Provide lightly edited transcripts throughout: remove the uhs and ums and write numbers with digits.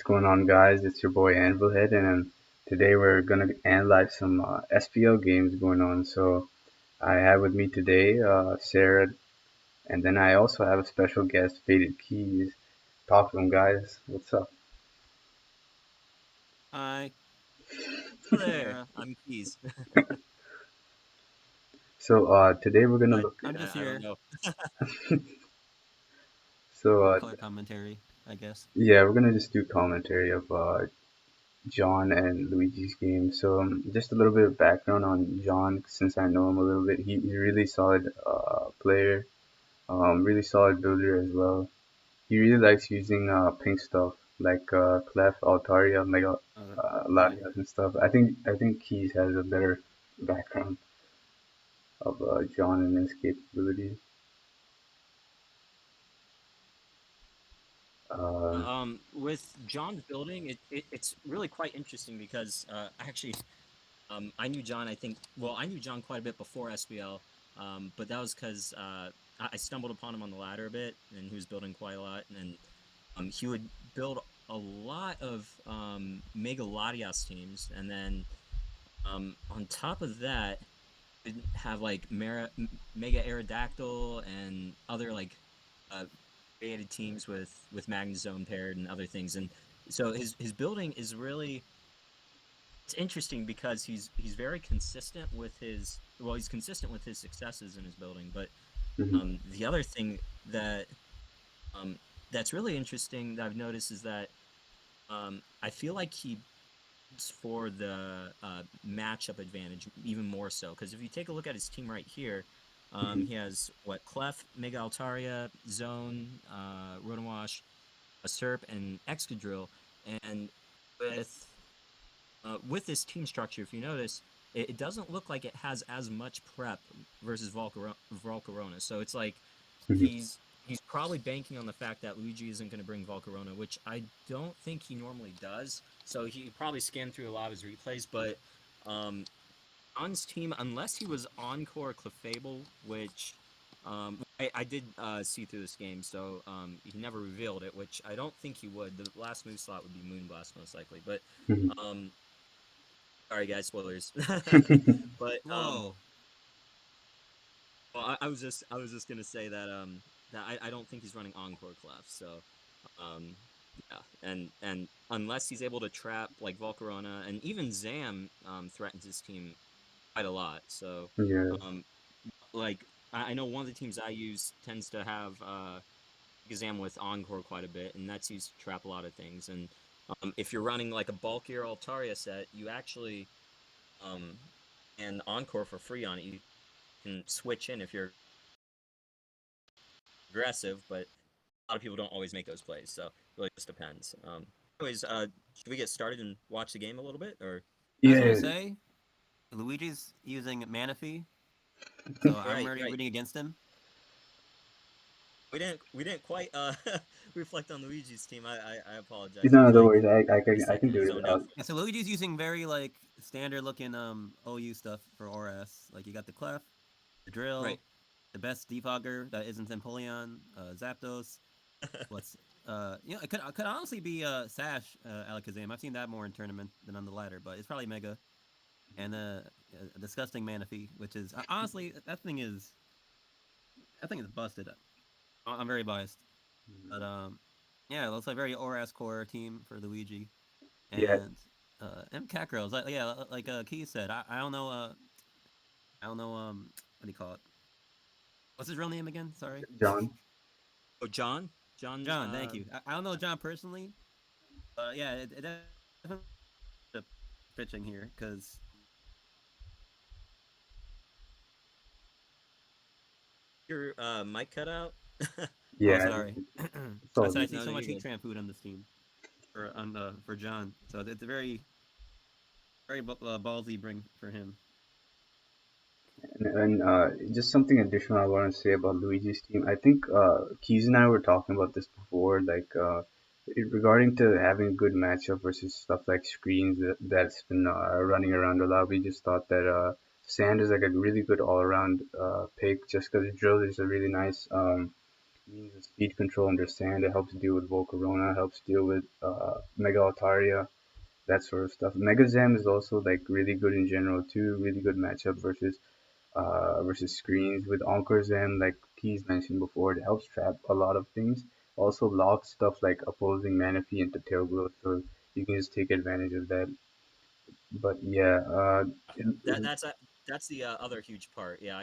going on, guys? It's your boy Anvil Head, and today we're gonna analyze some SPL games going on. So I have with me today SaeraT, and then I also have a special guest, Faded Keys. Talk to them, guys. What's up? Hi, Hello I'm there. Sarah. I'm Keys. So today we're gonna But look. I'm just I don't here know. So color commentary, I guess. yeah, we're gonna just do commentary of John and Luigi's game. So just a little bit of background on John, since I know him a little bit. He's a really solid player, really solid builder as well. He really likes using pink stuff like Clef, Altaria, Mega Yeah. Latias and stuff. I think Keys has a better background of John and his capabilities. Uh, With John's building, it's really quite interesting because actually, I knew John. I knew John quite a bit before SBL, but that was because I stumbled upon him on the ladder a bit, and he was building quite a lot, and he would build a lot of Mega Latias teams, and then on top of that, we'd have like Mega Aerodactyl and other like uh, created teams with Magnezone paired and other things. And so his building is really it's interesting because he's very consistent with he's consistent with his successes in his building. But mhm, the other thing that um, that's really interesting that I've noticed is that I feel like he for the matchup advantage even more so because if you take a look at his team right here, mhm. he has what Clef, Mega Altaria, Zone, Rotowash, a Serp, and Excadrill, and with with this team structure, if you notice, it doesn't look like it has as much prep versus Volcarona. So it's like Mhm. he's probably banking on the fact that Luigi isn't going to bring Volcarona, which I don't think he normally does. So he probably scanned through a lot of his replays, but um, on his team, unless he was Encore Clefable, which I did see through this game, so he never revealed it, which I don't think he would. The last move slot would be Moonblast most likely, but Mhm. um, sorry guys, spoilers. But Whoa. well, I was just gonna say that that I don't think he's running Encore Clef, so um yeah, and unless he's able to trap like Volcarona and even Zam threatens his team quite a lot. So Yes. um like I know one of the teams I use tends to have Zam with Encore quite a bit, and that's used to trap a lot of things. And if you're running like a bulkier Altaria set, you actually um and Encore for free on it. You can switch in if you're aggressive, but a lot of people don't always make those plays, so it really just depends. Anyways, should we get started and watch the game a little bit, or I was gonna Yeah. say Luigi's using Manaphy, so I'm right, already right? rooting against him. We didn't quite reflect on Luigi's team. I apologize. It No, was don't like worry. I a can I can second do you it. zoned out. Yeah, so Luigi's using very like standard looking OU stuff for ORAS. Like you got the Clef, the Right. Drill, the best defogger that isn't Empoleon, Zapdos. What's it could honestly be Sash Alakazam. I've seen that more in tournament than on the ladder, but it's probably Mega and a disgusting Manaphy, which is honestly that thing is busted. I'm very biased, but yeah, it looks like very ORAS core team for Luigi Yeah, and Kakarot. Like yeah, like Key said, I don't know I don't know what do you call it? What's his real name again? Sorry, John. Oh, John. John. John. Thank you. I don't know John personally, but yeah, it definitely pitching here because Your mic cut out. oh Yeah, sorry, it's I all said I good. see No, so no, much you're heat good. tram food on this team for John, so it's a very ballsy bring for him. And just something additional I want to say about Luigi's team. I think Keys and I were talking about this before, like regarding to having a good matchup versus stuff like screens that's been running around a lot. We just thought that Sand is like a really good all-around pick, just because Drill is a really nice means of speed control under sand. It helps deal with Volcarona, helps deal with Mega Altaria, that sort of stuff. Mega Zam is also like really good in general too. Really good matchup versus screens with Encore Zam, like Keys mentioned before. It helps trap a lot of things. Also locks stuff like opposing Manaphy into tail growth, so you can just take advantage of that. But yeah, That that's the other huge part. Yeah,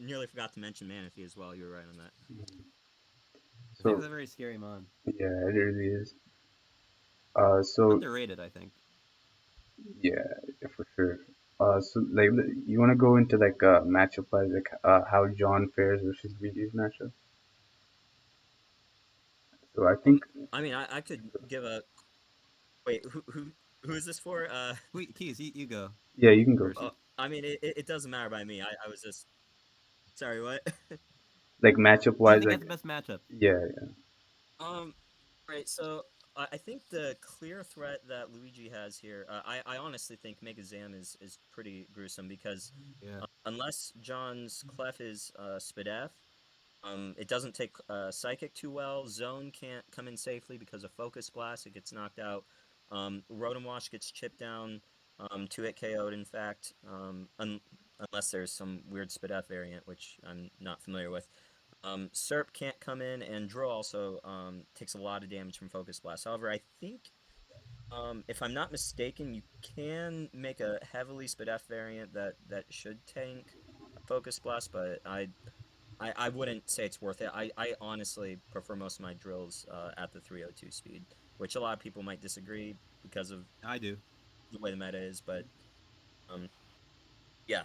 nearly forgot to mention Manaphy as well. You were right on that. Zam's so a very scary mon. yeah, it really is. So Underrated, I think. yeah, for sure. So like, you want to go into like matchup wise, like how John fares versus Luigi's matchup. So I Um, think, I mean, I could give a wait. Who is this for? Wait, Keys, you go yeah, you can go. first. I mean, it doesn't matter by me. I was just sorry. What? Like matchup Who do you wise, think has like the best matchup? yeah, um. Right. So I think the clear threat that Luigi has here. I honestly think Mega Zam is pretty gruesome because Yeah. unless John's Clef is Spadaf, it doesn't take Psychic too well. Zone can't come in safely because of Focus Blast. It gets knocked out. Rotom Wash gets chipped down. 2-hit KO'd, in fact, unless there's some weird Spadaf variant, which I'm not familiar with. Serp can't come in, and Drill also takes a lot of damage from Focus Blast. However, I think, if I'm not mistaken, you can make a heavily Spadaf variant that should tank Focus Blast, but I wouldn't say it's worth it. I honestly prefer most of my drills at the 302 speed, which a lot of people might disagree because of I do. the way the meta is, but um, yeah.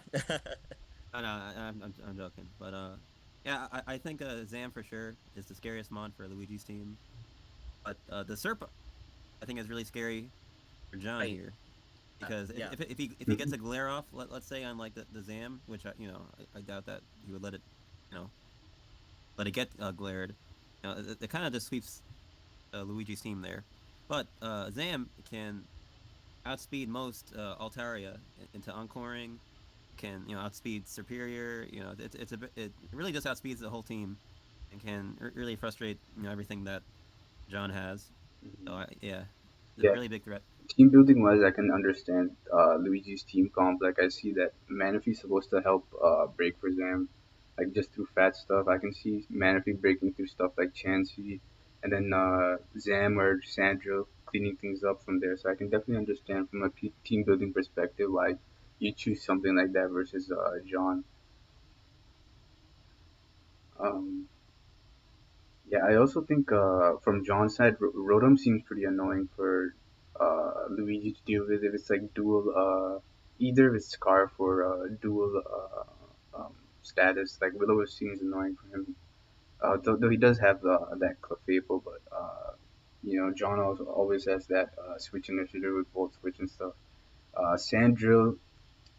No, I'm joking. But yeah, I think Zam for sure is the scariest mon for Luigi's team. But the Serp, I think, is really scary for John Right. here because Yeah. if he gets Mhm. a glare off, let's say on like the Zam, which I doubt that he would you know let it get glared. It kind of just sweeps Luigi's team there. But Zam can outspeed most Altaria into encoring. Can outspeed Superior. It really just outspeeds the whole team and can really frustrate everything that John has. So Mhm. yeah, it's a Yeah, really big threat. team building wise, I can understand Luigi's team comp. Like I see that Manaphy's supposed to help break for Zam, like just through fat stuff. I can see Manaphy breaking through stuff like Chansey, and then Zam or Sandro cleaning things up from there. So I can definitely understand from a team building perspective why you choose something like that versus John. Um, Yeah, I also think from John's side, Rotom seems pretty annoying for Luigi to deal with if it's like dual, either if it's Scarf or dual status. Like Willow seems annoying for him. Though he does have that Clefable, but John also always has that switch initiative with Volt Switch and stuff. Sandrill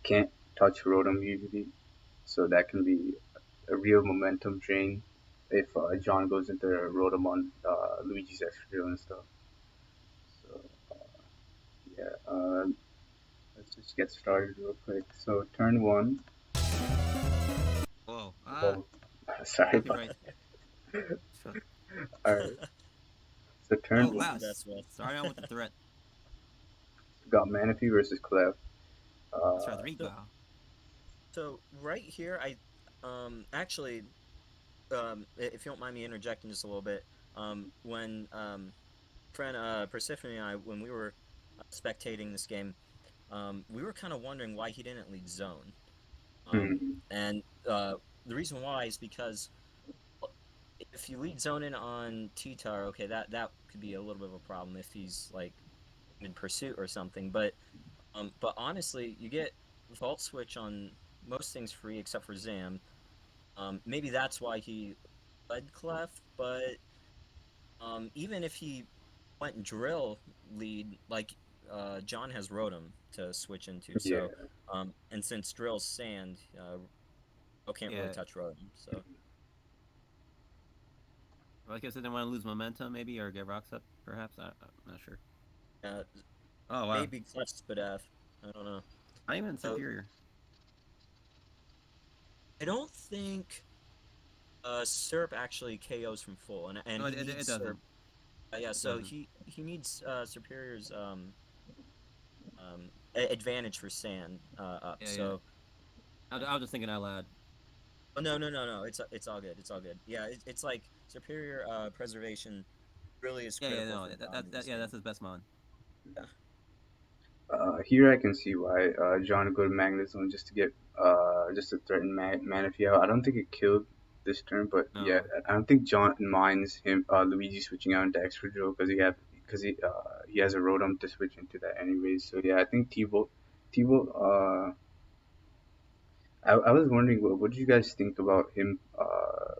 can't touch Rotom usually, so that can be a real momentum drain if John goes into Rotom on Luigi's extra and stuff. So yeah, let's just get started real quick. So turn one. Whoa! Whoa, sorry Happy about right. that. All right, so turn Oh one. wow! That's well. Starting out with the threat. We got Manaphy versus Clef. That's Uh, Rodrigo. So so right here, actually, if you don't mind me interjecting just a little bit, when friend Persephone and I, when we were spectating this game, we were kind of wondering why he didn't lead zone. hmm, And the reason why is because if you lead zone in on T-Tar, okay, that could be a little bit of a problem if he's like in pursuit or something. But honestly, you get Vault Switch on most things free except for Zam. Maybe that's why he led Clef, but even if he went drill lead, like John has Rotom to switch into, yeah, so and since drill's sand, Ro can't really Yeah, touch Rotom, so like I said, they want to lose momentum maybe or get rocks up perhaps. I'm not sure. uh, Oh wow! maybe Clef Spadaf. I don't know. Not even So superior. I don't think SERP actually KOs from full, and No, he it needs SERP. doesn't. Yeah, so doesn't. he needs Superior's advantage for Sand up. Yeah, yeah. So I was just thinking out loud. oh no, it's all good. It's all good. Yeah, it's like Superior preservation really is Yeah, yeah, critical no, for John in this yeah, game. that's his best mon. Yeah. Here I can see why John would go to Magnezone just to get just to threaten Manaphy. I don't think it killed this turn, but yeah, No. I don't think John minds him Luigi switching out into Extra Drill because he has a Rotom to switch into that anyways. So yeah, I think T-Bolt. I was wondering what did you guys think about him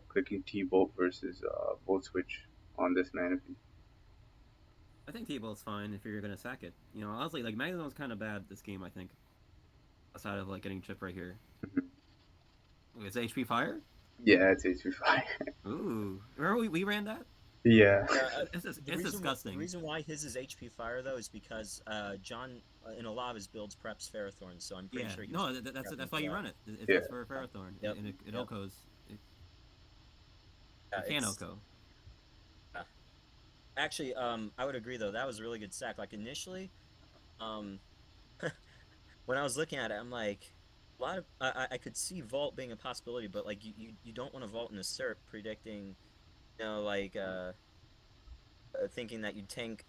clicking T-Bolt versus Volt Switch on this Manaphy? I think T-Bolt's fine if you're gonna sack it. You know, honestly, like Magneton's kind of bad this game. I think outside of like getting chip right here. It's HP fire. Yeah, it's HP5. Ooh, remember we ran that? Yeah. Yeah, It's the disgusting. reason why his is HP fire though is because John in a lot of his builds preps Ferrothorn, so I'm pretty Yeah, sure he's no, prepping that's for why you that. run it. Yeah. It's for Ferrothorn, Yep. and it Yep. Okos. Yeah, It can it's Oko. yeah. Actually, I would agree though. That was a really good sack. Like initially, um, when I was looking at it, I'm like, a lot of I could see vault being a possibility, but like you don't want to vault in a SERP predicting, like thinking that you'd tank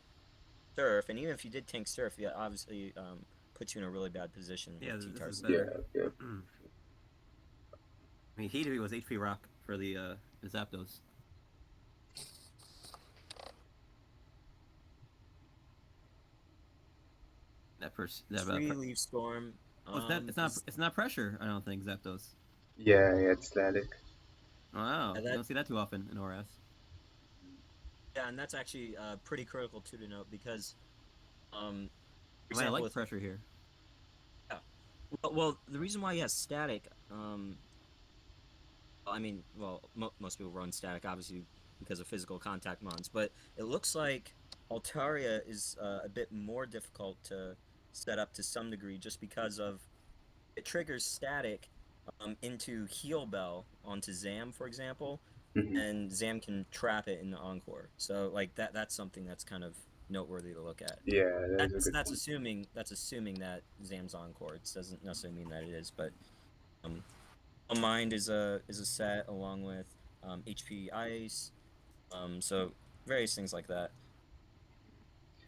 Surf, and even if you did tank Surf, yeah, obviously puts you in a really bad position Yeah, with this T-Tar is Surf. better. Yeah, yeah. I mean, he was HP Rock for the Zapdos. Free Leaf Storm. Oh, it's not pressure. I don't think Zapdos. Yeah, yeah, it's static. Wow, you that don't see that too often in ORAS. yeah, and that's actually pretty critical too to note because, for Man, I example, like with pressure here. yeah, well, the reason why he has static, I mean, well, most people run static obviously because of physical contact mons, but it looks like Altaria is a bit more difficult to set up to some degree just because of it triggers static into Heal Bell onto Zam, for example, Hmm. and Zam can trap it in the Encore. So like that's something that's kind of noteworthy to look at. Yeah, that is a That's good that's point. assuming that's assuming that Zam's Encore. It doesn't necessarily mean that it is, but um, Mind is a set along with HP Ice, so various things like that.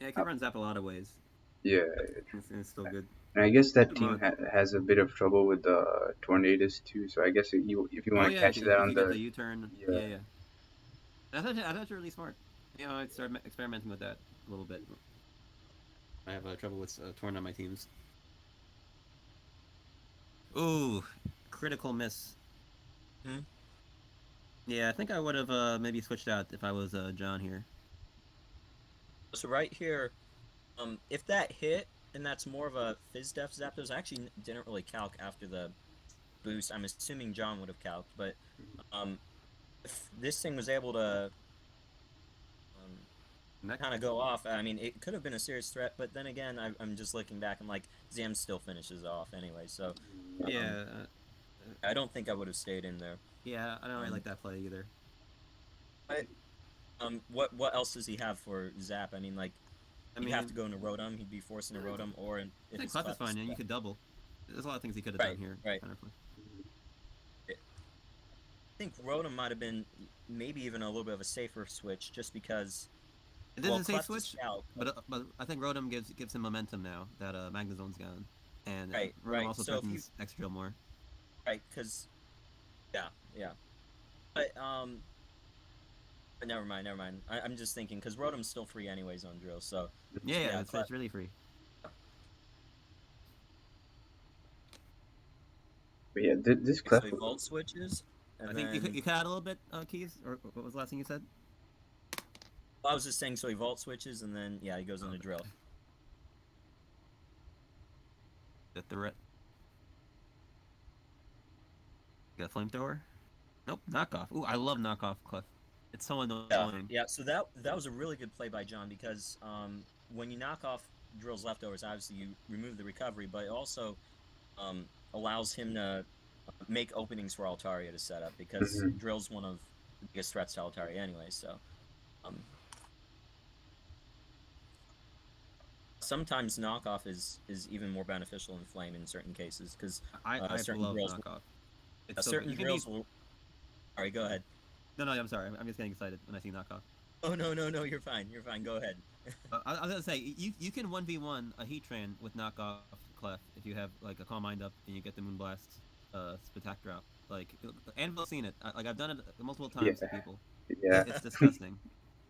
Yeah, he Uh, could run Zap a lot of ways. yeah, And it's still good. and I guess that Good team mod. has a bit of trouble with the tornadoes too. So I guess if you Oh want to yeah, catch that if on you get the the U-turn, yeah. yeah, yeah. I thought you're really smart. You know, I'd start experimenting with that a little bit. I have trouble with torn on my teams. Ooh, critical miss. Hmm? Yeah, I think I would have maybe switched out if I was John here. So right here, if that hit and that's more of a Fizz Def Zapdos, I actually didn't really calc after the boost. I'm assuming John would have calced, but um, if this thing was able to Next. kind of go off, I mean, it could have been a serious threat. But then again, I'm just looking back. I'm like, Zam still finishes off anyway, so Yeah, I don't think I would have stayed in there. yeah, I don't really Um, like that play either. but what else does he have for Zap? I mean, like, I he'd have mean, to go into Rotom. He'd be forcing a Rotom, or I if think his Clef is Clef is fine, and you could double. There's a lot of things he could have done right, here. right. Counterplay. I think Rotom might have been maybe even a little bit of a safer switch, just because. It Well, doesn't say Clef is switch, Scout. but I think Rotom gives him momentum now that Magnezone's gone, and Right, Rotom right. also So if you threatens Extra more. right, because yeah, yeah. But but never mind, never mind. I'm just thinking because Rotom's still free anyways on drill. So Yeah, yeah, yeah, it's really free. But yeah, this so clef. he vault switches, I and think then you cut out a little bit, Keys, or what was the last thing you said? I was just saying, so he vault switches, and then yeah, he goes into Okay. drill. The threat. Got flamethrower. Nope, knockoff. Ooh, I love knockoff Clef. It's so Yeah, annoying. yeah. So that was a really good play by John because when you knock off drill's leftovers, obviously you remove the recovery, but it also allows him to make openings for Altaria to set up because Mhm. Drill's one of the biggest threats to Altaria anyway. So um, sometimes knockoff is even more beneficial than flame in certain cases because I certain love drills knockoff. It's so good. certain You can be. drills will. All right, go ahead. No, no, I'm sorry. I'm just getting excited when I see knockoff. Oh no, you're fine. You're fine. Go ahead. I was gonna say you can 1v1 a Heatran with knockoff Clef if you have like a Calm Mind up and you get the Moonblast Spatak drop. Like Anvil's seen it. Like I've done it multiple Yeah, times to people. yeah, It's disgusting.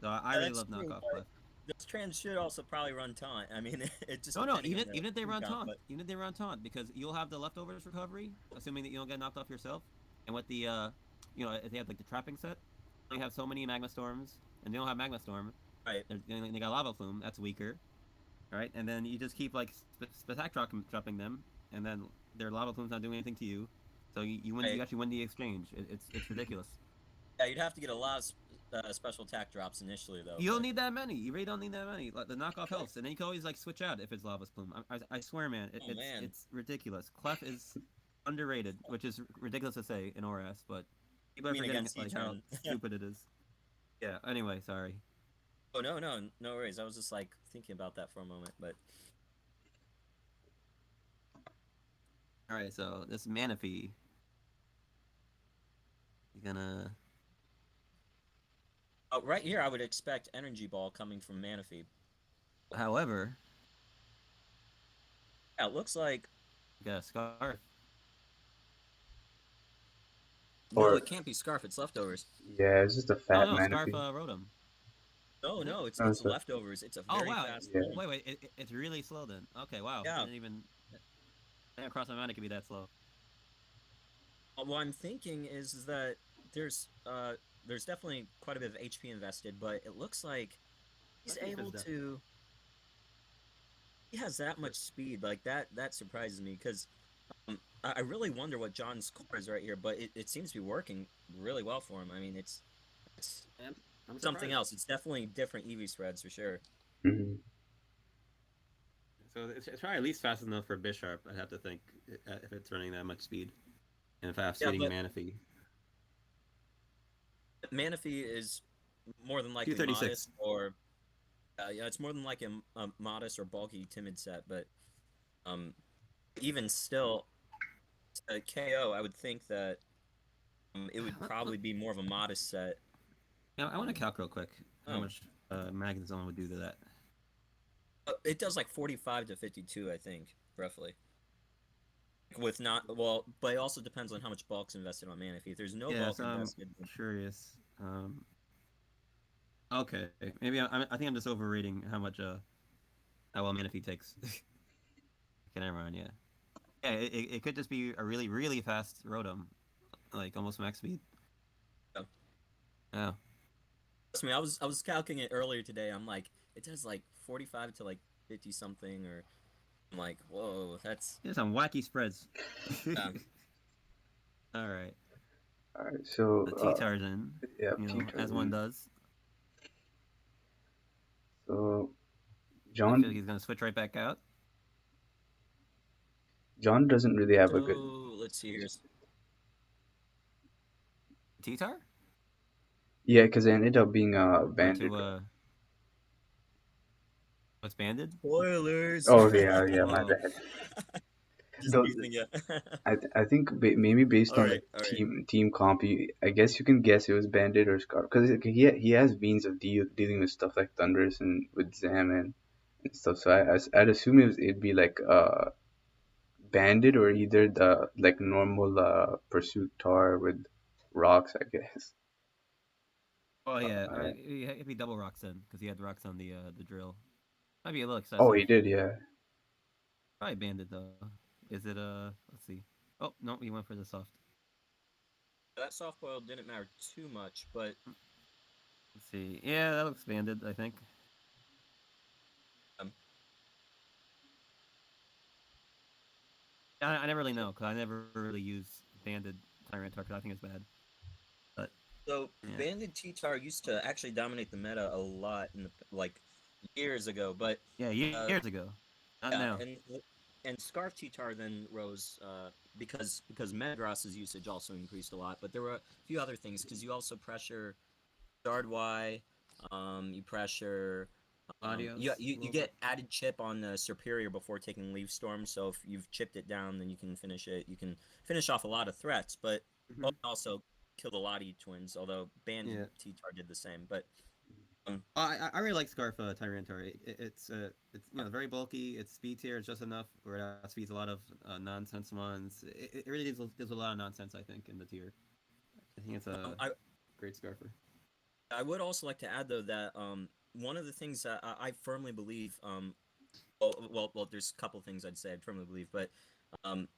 So I really That's love true, knockoff but Clef. those trans should also probably run taunt. I mean, it just No, depending on even the if they food run count, taunt, but even if they run taunt, because you'll have the leftovers recovery, assuming that you don't get knocked off yourself. And with the if they have like the trapping set, they have so many magma storms, and they don't have magma storm. right. They got lava plume. That's weaker, right? And then you just keep like attack dropping them, and then their lava plume's not doing anything to you. So you win. Right. You actually win the exchange. It's ridiculous. Yeah, you'd have to get a lot of special attack drops initially, though. You don't But need that many. You really don't need that many. Like the knockoff helps, and then you can always like switch out if it's lava's plume. I swear, man, oh man, it's ridiculous. Clef is underrated, which is ridiculous to say in ORAS, but people I are mean forgetting against like how Etron. stupid it is. Yeah. Anyway, sorry. Oh no worries. I was just like thinking about that for a moment, but All right. So this Manaphy, you're gonna. right here I would expect Energy Ball coming from Manaphy. However, Yeah, it looks like you got a scarf. no, or it can't be Scarf. It's leftovers. yeah, it's just a Oh fat no, scarf manatee. Rotom. No, Is it? no, No, it's it's a leftovers. It's a Oh very wow! fast yeah. roll. Wait, it's really slow then. Okay, wow. Yeah. Didn't even across my mind it could be that slow. What I'm thinking is that there's uh there's definitely quite a bit of HP invested, but it looks like he's Let's see if it's able that. to. He has that much speed, like that surprises me because I really wonder what John's score is right here, but it seems to be working really well for him. I mean, it's I'm something surprised. else. It's definitely different EV spreads for sure. Hmm. So it's probably at least fast enough for Bisharp, I'd have to think, if it's running that much speed. And if I have Yeah, speeding but Manaphy. Manaphy is more than likely 236. modest, or yeah, it's more than like a modest or bulky timid set. But um, even still, KO, I would think that it would probably be more of a modest set. Now, I want to calc real quick how Oh, much Magnezone would do to that. it does like 45 to 52, I think, roughly. With not well, but it also depends on how much bulk's invested on Manaphy. If there's no Yeah, bulk so I'm invested, curious. Okay, maybe I think I'm just overrating how much how well Manaphy takes. Can I run? Yeah, yeah. It could just be a really fast Rotom, like almost max speed. uh, Oh, trust me, I was calculating it earlier today. I'm like, it does like 45 to like 50 something, or I'm like, whoa, that's there's some wacky spreads. um, All right, All right, so the T-Tarzan, yeah, as one T-Tarzan. does. So I feel like John he's gonna switch right back out. John doesn't really have a good. so. Let's see here. T-Tar Yeah, because it ended up being or banded. to what's banded? Spoilers. Oh yeah, yeah, my Oh, bad. Just Those, teasing you. I think maybe based on the All right. team comp, I guess you can guess it was banded or Scar because he has means of dealing with stuff like Thundurus and with Zam and stuff. So I'd assume it'd be like banded or either the like normal pursuit tar with rocks, I guess. oh yeah, or Uh, it'd be double rocks then, because he had the rocks on the drill. Might be a little oh, excessive. he did, yeah. Probably banded though. Is it Let's see. Oh no, he went for the soft. That soft boil didn't matter too much, but Let's see. Yeah, that looks banded. I think. um, I never really so, know because I never really use banded Tyranitar because I think it's bad. But so yeah, Banded T-Tar used to actually dominate the meta a lot in the like years ago, but yeah, uh, years ago. Not yeah, now. and and Scarf T-Tar then rose because Medras's usage also increased a lot, but there were a few other things because you also pressure Guard Y, you pressure you, Audios a you you little bit. get added chip on the Superior before taking Leaf Storm, so if you've chipped it down, then you can finish it. You can finish off a lot of threats, but also killed a lot of twins. Although Banded Yeah. T-Tar did the same, but um, I really like Scarf Tyranitar. It's very bulky. Its speed tier is just enough where it outspeeds a lot of nonsense ones. It really gives a lot of nonsense. I think in the tier. I think it's a I great Scarfer. I would also like to add though that one of the things that I firmly believe well there's a couple things I'd say I firmly believe, but um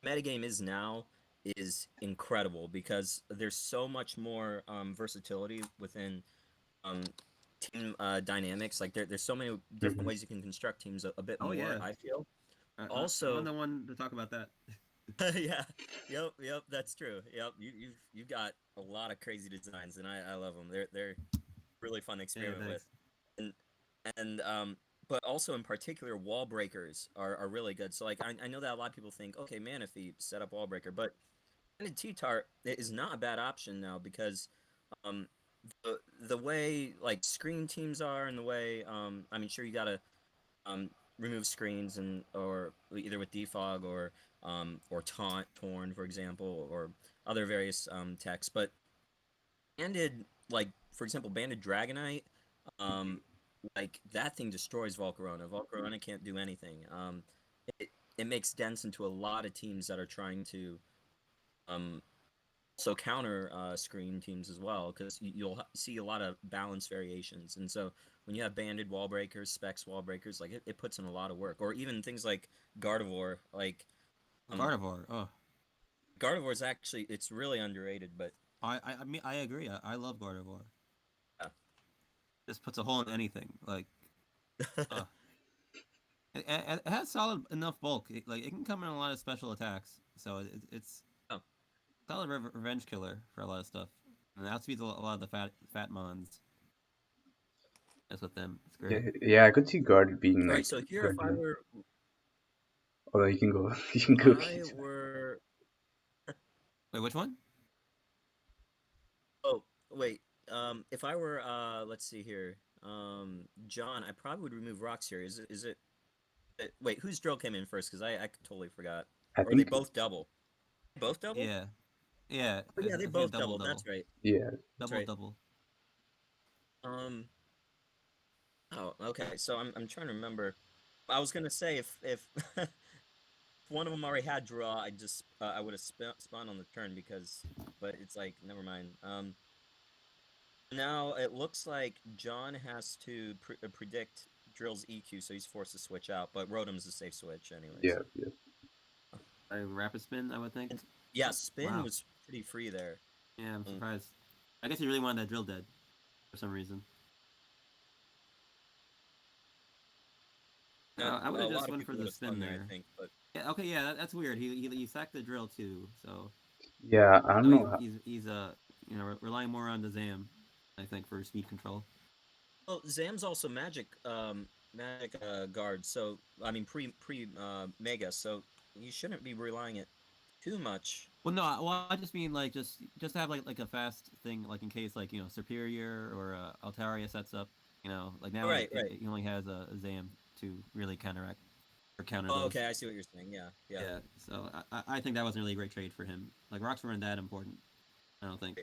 metagame is now is incredible because there's so much more versatility within um, team dynamics. Like there's so many different Mhm. ways you can construct teams a bit Oh more. yeah, I feel I'm also, the one to talk about that. yeah, yep, that's true. Yep, you've got a lot of crazy designs, and I love them. They're really fun to Yeah, experiment with, thanks. and and but also in particular, wall breakers are really good. So like I know that a lot of people think, okay, Manaphy set up wall breaker, but T-Tart is not a bad option now because um, the way like screen teams are and the way I mean sure you gotta um, remove screens and or either with defog or taunt torn for example or other various techs, but banded like for example banded Dragonite um, like that thing destroys Volcarona. Volcarona can't do anything. It, it makes dents into a lot of teams that are trying to um, also counter screen teams as well because you'll see a lot of balance variations, and so when you have banded wall breakers, specs wall breakers, like it puts in a lot of work, or even things like Gardevoir. Like um, Gardevoir. Oh, Gardevoir is actually it's really underrated, but I mean I agree. I love Gardevoir. yeah. Just puts a hole in anything. Like, uh, it has solid enough bulk. Like it can come in a lot of special attacks. So it's Oh, solid revenge killer for a lot of stuff. And it outspeeds a lot of the fat mons. That's with them. It's Yeah, great. yeah, I could see guard being all right. like So here, good. if I were, Although you can go, you if can go. I were, Wait, which one? oh wait, if I were, let's see here, John, I probably would remove rocks here. Is it wait, whose drill came in first? Because I totally forgot. I Or they think, both double. Both double? Yeah, yeah. Oh yeah, they I think a both double double. double, That's right. yeah, That's double right. double. Um. Oh, okay. So I'm trying to remember. I was gonna say if if one of them already had draw, I would have spun on the turn because, but it's like never mind. Now it looks like John has to predict Drill's EQ, so he's forced to switch out. But Rotom's a safe switch, anyways. yeah, yeah. A rapid spin, I would think. And yeah, spin Wow. was pretty free there. Yeah, I'm Um, surprised. I guess he really wanted that drill dead for some reason. I would a have just lot of went for people would the have spin spun there, I there. think, but Yeah, okay, yeah, that's weird. He sacked the drill too, so Yeah, I don't now know. How, he's relying more on the Zam, I think, for speed control. well, Zam's also magic guard. So I mean pre mega. So you shouldn't be relying it too much. Well, no, I just mean like just have like a fast thing, like in case like Superior or Altaria sets up. Like now Right, right. he only has a Zam to really counteract or counter Oh, those. okay, I see what you're saying. Yeah, yeah. Yeah, so I think that wasn't really a great trade for him. Like rocks weren't that important. I don't think.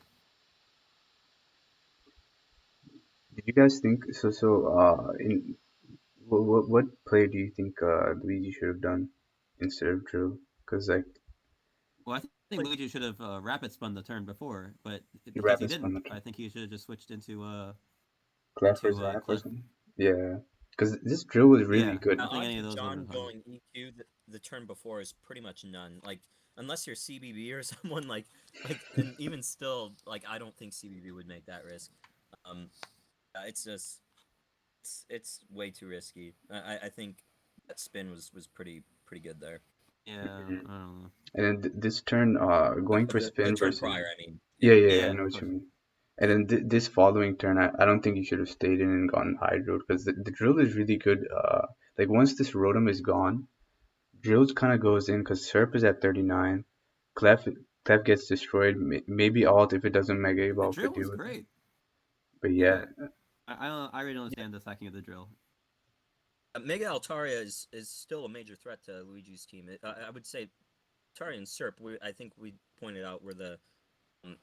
did you guys think so? In what play do you think Luigi should have done instead of drill? Because like Well, I think Like, Luigi should have rapid spun the turn before, but he because he rapid spun didn't, the I think he should have just switched Clef or Zap or Cliff. something. Yeah, because this drill was really Yeah, good. I the don't think odds any of of those would have John been fine. going EQ the turn before is pretty much none. Like unless you're CBB or someone and even still, like I don't think CBB would make that risk. Um, it's just it's way too risky. I think that spin was pretty good there. Yeah, Mhm. I don't know. And then this turn, going for The spin turn versus. prior, I mean, Yeah, yeah. yeah, yeah, I Yeah, know of what you course. mean. And then this following turn, I don't think you should have stayed in and gotten high drill because the drill is really good. Like once this Rotom is gone, Drills kind of goes in because Serp is at 39. Clef gets destroyed. Maybe alt if it doesn't mega The evolve drill could was deal with it. great. But Yeah. yeah, I really don't understand the stacking of the drill. Mega Altaria is still a major threat to Luigi's team. I would say Altaria and Serp, I think we pointed out, were the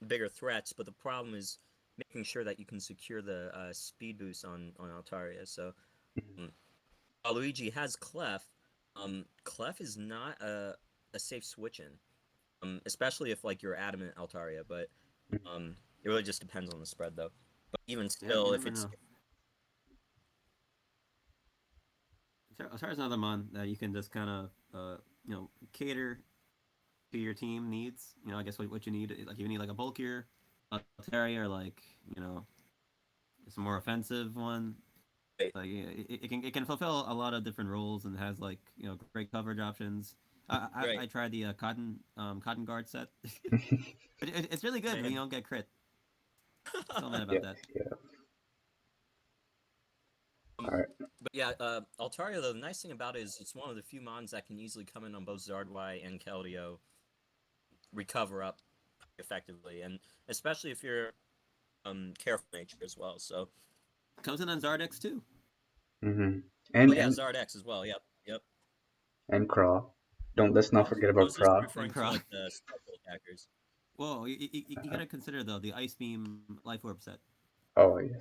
bigger threats, but the problem is making sure that you can secure the speed boost on Altaria. So while Luigi has Clef, Clef is not a safe switch in, especially if like you're adamant Altaria. But it really just depends on the spread, though. But even still, you if never it's know. Atari's another mon that you can just kind of cater to your team needs. I guess what you need, like you need like a bulkier Atari or like some more offensive one. Like it can fulfill a lot of different roles and has like great coverage options. right, I tried the cotton guard set. It's really good, but you don't get crit. Still mad yeah, about that. yeah. All right. But yeah, Altaria, though, the nice thing about it is it's one of the few mons that can easily come in on both Zardwai and Keldeo, recover up effectively, and especially if you're careful nature as well. So Comes in on Zardex too. Mm-hmm. oh And yeah, and Zard X as well. Yep. and Craw. Let's not forget I about was just Craw. referring to like the special attackers. Whoa, you gotta consider though the Ice Beam Life Orb set. Oh yeah.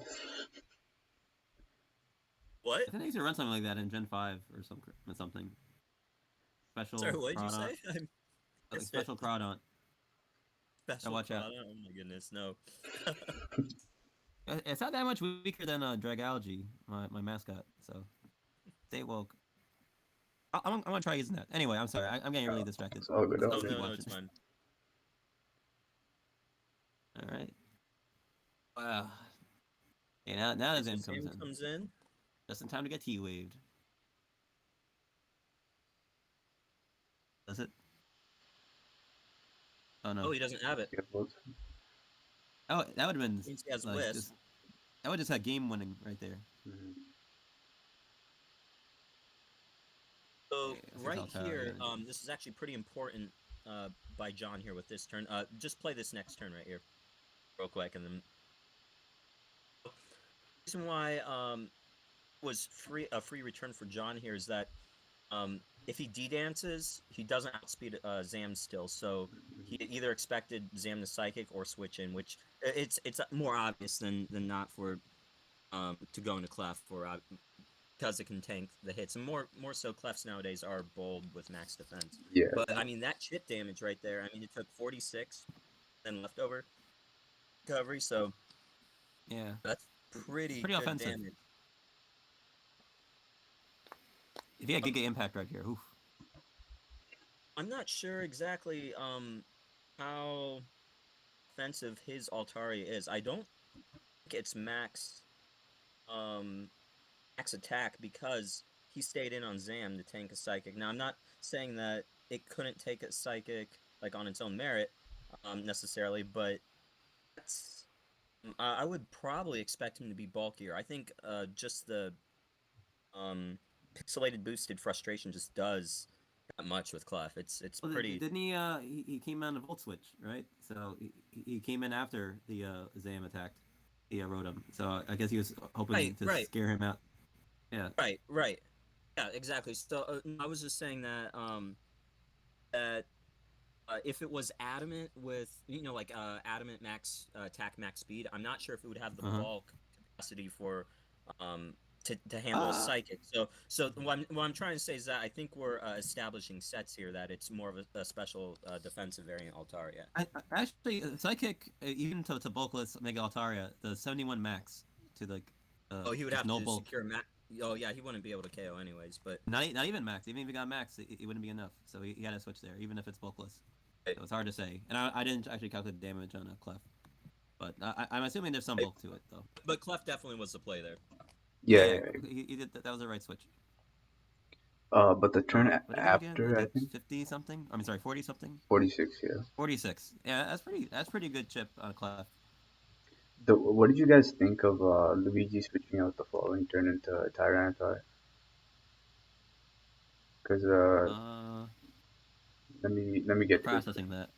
What? I think they used to run something like that in Gen 5 or something. Special Sorry, what did you Crawdaunt. say? I Like missed it. special Crawdaunt. Special watch out. Prada? Oh my goodness, no. It's not that much weaker than Dragalge, my mascot. So stay woke. I'm gonna try using that. Anyway, I'm sorry. I'm getting really distracted. It's all good. Let's All Oh keep good. no, watching. it's fine. All right. Wow. Okay, now the Zam comes in. Comes in. Just in time to get T-waved. Does it? Oh no. Oh, he doesn't have it. Oh, that would have been Means he has like Wisp. just that would just have game winning right there. Mm-hmm. So Yeah, right Altaria here, advantage. this is actually pretty important by Jon here with this turn. Just play this next turn right here, real quick, and then the reason why was a free return for Jon here is that if he de-dances, he doesn't outspeed Zam still, so he either expected Zam to psychic or switch in, which it's more obvious than not for to go into Clef for because it can tank the hits, and more so Clefs nowadays are bold with max defense. Yeah. But I mean that chip damage right there. I mean it took 46, then leftover recovery, so Yeah. that's pretty good offensive. damage. If he had Giga Impact right here, oof. I'm not sure exactly how offensive his Altaria is. I don't think it's max attack because he stayed in on Zam to tank a psychic. Now I'm not saying that it couldn't take a psychic like on its own merit necessarily, but that's I would probably expect him to be bulkier. I think just the pixelated boosted frustration just does that much with Clef. It's Well, pretty. didn't he came on the Volt Switch, right? So he came in after the Zam attacked. He rode him. So I guess he was hoping to scare him out. Yeah. Right. Yeah, exactly. So I was just saying that that if it was adamant with like adamant max attack max speed, I'm not sure if it would have the bulk capacity for to handle a psychic. So what I'm trying to say is that I think we're establishing sets here that it's more of a special defensive variant Altaria. Actually, psychic even to bulkless Mega Altaria, the 71 max to like. He would have no to bulk. secure max. Oh yeah, he wouldn't be able to KO anyways. But not even max. Even if he got max, it wouldn't be enough. So he had to switch there, even if it's bulkless. So it's hard to say. And I didn't actually calculate the damage on a Clef, but I'm assuming there's some bulk to it though. But Clef definitely was the play there. Yeah. He did. That was the right switch. But the turn Again? after, Like I think 50 something. I mean, sorry, 40 something. 46. Yeah. 46. Yeah, that's pretty good chip on a Clef. What did you guys think of Luigi switching out the following turn into Tyranitar? Cause let me get to it. processing that.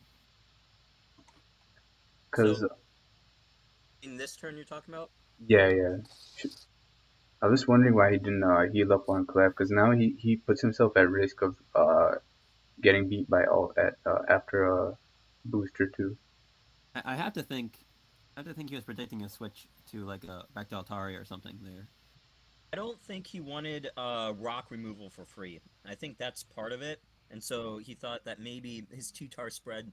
Cause So in this turn you're talking about? yeah. I was wondering why he didn't heal up on Clef. Cause now he puts himself at risk of getting beat by alt at after a booster too. I have to think. I have to think he was predicting a switch to like back to Altaria or something there. I don't think he wanted rock removal for free. I think that's part of it. And so he thought that maybe his two-tar spread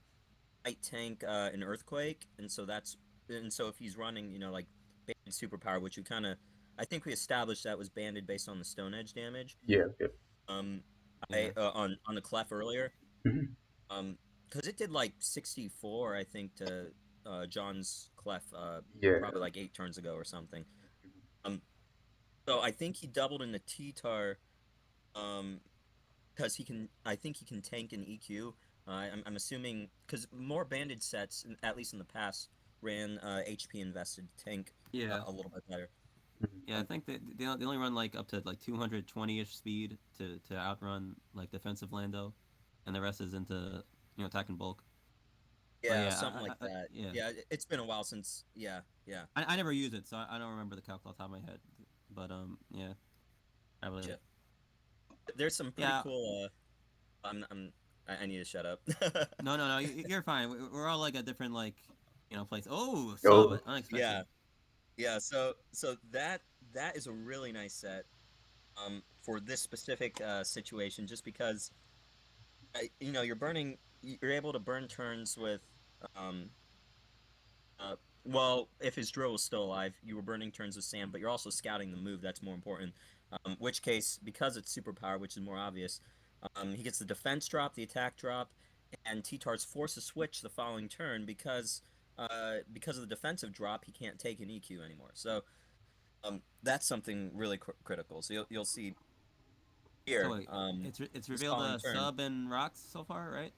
might tank an earthquake, and so if he's running, like banded superpower, which we kind of, I think we established that was banded based on the Stone Edge damage. Yeah. Yeah. Um, Yeah. on the clef earlier. Mhm. Because it did like 64, I think, to John's clef, Yeah. probably like 8 turns ago or something. Um, so I think he doubled in the T-tar, um, because I think he can tank an EQ. I'm assuming because more banded sets, at least in the past, ran HP invested tank Yeah. a little bit better. Yeah, I think that they only run like up to like 220-ish speed to outrun like defensive Lando, and the rest is into attack and bulk. But Yeah, yeah, something like that. yeah, Yeah, it's been a while since. Yeah, yeah. I never use it, so I don't remember the calc off the top of my head. But yeah, probably. Gotcha. There's some pretty Yeah, cool. I need to shut up. no, you're fine. We're all like a different like place. Oh, sub Oh. Yeah, unexpected. yeah. So that is a really nice set. For this specific situation, just because you're able to burn turns with um well, if his drill was still alive, you were burning turns with Sam, but you're also scouting the move. That's more important. Which case, because it's superpower, which is more obvious, he gets the defense drop, the attack drop, and T-Tar's force to switch the following turn because of the defensive drop, he can't take an EQ anymore. So that's something really critical. So you'll see So here wait, it's this revealed following a turn. sub and rocks so far, right?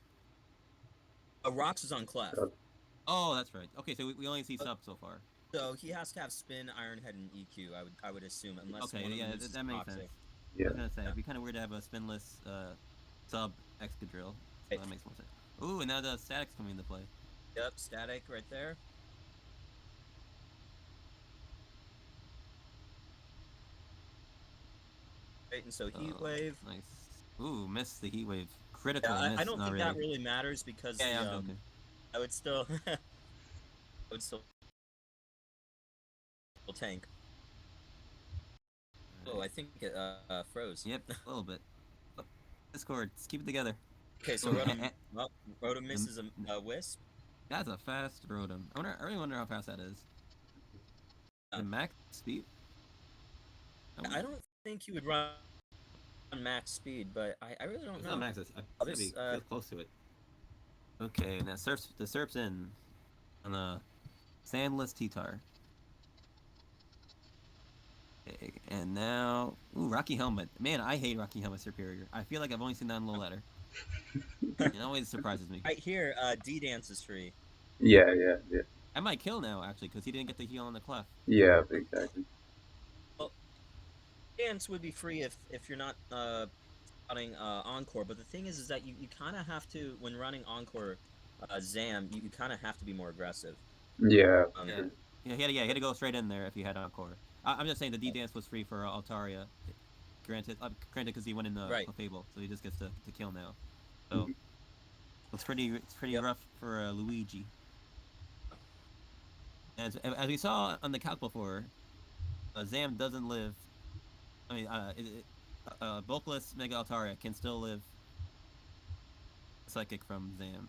Rocks is on Clef. Oh, that's right. Okay, so we only see sub so far. So he has to have spin, Iron Head, and EQ. I would assume, unless Okay, one of them yeah, uses that makes toxic. sense. I Yeah. was gonna say Yeah. it'd be kind of weird to have a spinless sub Excadrill, so Right. that makes more sense. Ooh, and now the static's coming into play. Yep, static right there. Right, and so heat wave. Nice. Ooh, missed the heat wave. Yeah, Critical I miss. don't Not think that really. really matters because Yeah, the I'm joking. I would still I would still tank. Oh, I think it froze. Yep, a little bit. Oh, Discord, let's keep it together. Okay, so Ooh, Rotom the, misses a wisp. that's a fast Rotom. I really wonder how fast that is. Yeah. The max speed? I don't think you would run max speed, but I really don't It's know. not max. It's gotta This be feels close to it. Okay, now the Serp's in on the Sandless T-Tar. Okay, and now, ooh, Rocky Helmet. Man, I hate Rocky Helmet Superior. I feel like I've only seen that in Low Ladder. It always surprises me. right here, D dance is free. Yeah. Yeah. Yeah. I might kill now actually because he didn't get the heal on the clef. Yeah. Exactly. Well, dance would be free if you're not running encore, but the thing is that you kind of have to, when running encore Zam, you kind of have to be more aggressive. Yeah. Yeah, he had to go straight in there if he had encore. I'm just saying the D dance was free for Altaria. Granted, because he went in the Right. Clefable, so he just gets to kill now. So Mhm. it's pretty Yep. rough for Luigi. As we saw on the calc before, Zam doesn't live. I mean, bulkless Mega Altaria can still live psychic from Zam,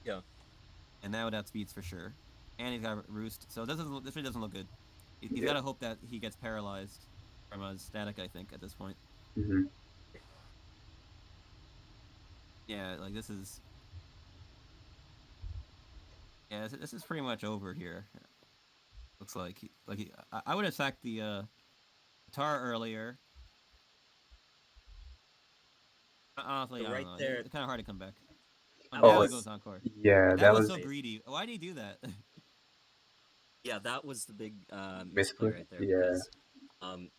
Yeah. and now it outspeeds for sure. And he's got Roost, so this really doesn't look good. He's Yeah. got to hope that he gets paralyzed from a static. I think at this point. Mhm. Yeah, like this is. Yeah, this is pretty much over here. Looks like I would have sacked the Tar earlier. Honestly, So I don't right know. there, It's kind of hard to come back. Oh, that now Oh. he goes was encore. Yeah. That That was was so greedy. Why did he do that? yeah, that was the big misplay misclick. right there Yeah. because um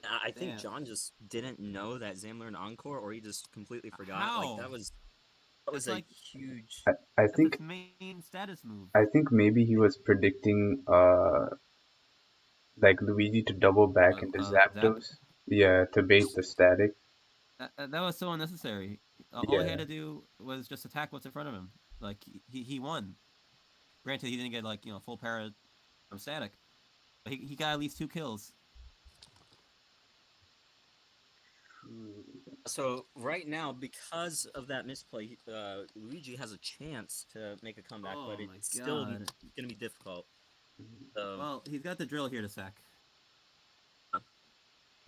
I think Damn. John just didn't know that Zam learned Encore, or he just completely forgot. Like How? that was It's a like huge. I that's think its main status move. I think maybe he was predicting like Luigi to double back into Zap. Zapdos. Yeah, to bait the static. That was so unnecessary. All he had Yeah. to do was just attack what's in front of him. Like he won. Granted, he didn't get like full para from static, but he got at least 2 kills. So right now, because of that misplay, Luigi has a chance to make a comeback, Oh but my it's still going god. to be difficult. So Well, he's got the drill here to sack.